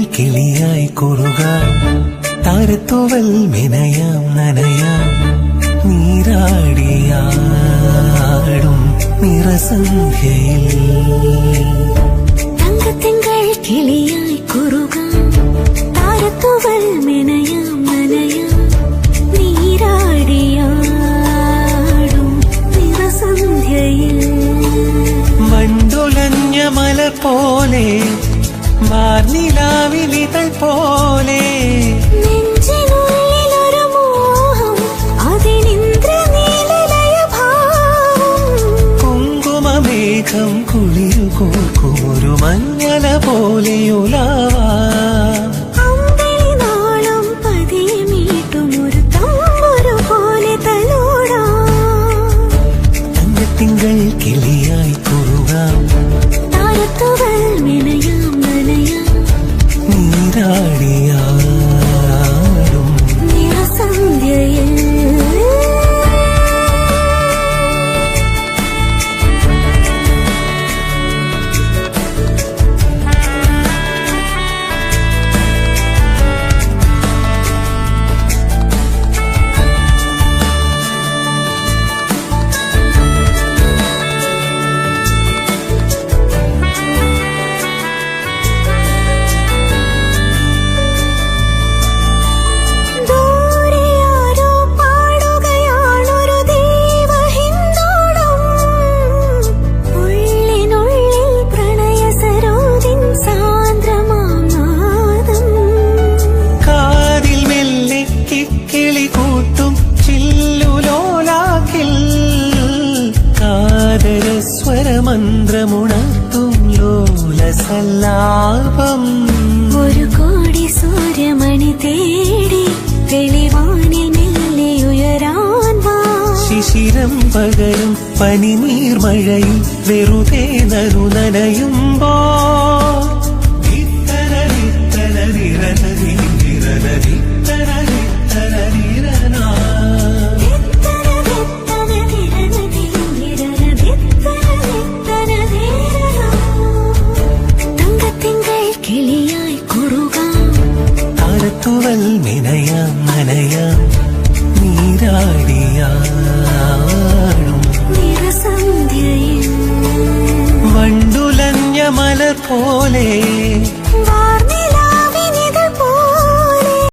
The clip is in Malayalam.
കിളിയായി കുറുകാം താരത്തൂവൽ മെനയാം നനയാം നീരാടിയാടും നിറസന്ധ്യയിൽ തങ്കത്തിങ്കൾ കിളിയായി കുറുകാം താരത്തൂവൽ മെനയാം നനയാം നീരാടിയാടും നിറസന്ധ്യയിൽ വണ്ടുലഞ്ഞ മലർ പോലെ വാർനിലാവിലിതൾ പോലെ നെഞ്ചിനുള്ളിലൊരു മോഹം അതിനിന്ദ്രനീലലയഭാവം കുങ്കുമമേഘം കുളിരുകോർക്കുമൊരു മഞ്ഞല പോലെയുലാവാ അമ്പിളിനാളം പതിയെ മീട്ടുമൊരു തമ്പുരു പോലെ തലോടാം തങ്കത്തിങ്കൾ കിളിയായി കുറുകാം താരത്തൂവൽ മെനയാം നനയാം നീരാടിയാടും നിറസന്ധ്യയിൽ സ്വരമന്ത്രമുണർത്തും ലോലസല്ലാപം ഒരു കോടി സൂര്യമണി തേടി തെളിവാനിൽ മെല്ലെ ഉയരാൻ വാ ശിശിരം പകരും പനിനീർമഴയിൽ വെറുതെ നനയുമ്പോ താരത്തൂവൽ മെനയാം നനയാം നീരാടിയാടും നിറസന്ധ്യയിൽ വണ്ടുലഞ്ഞ മലർ പോലെ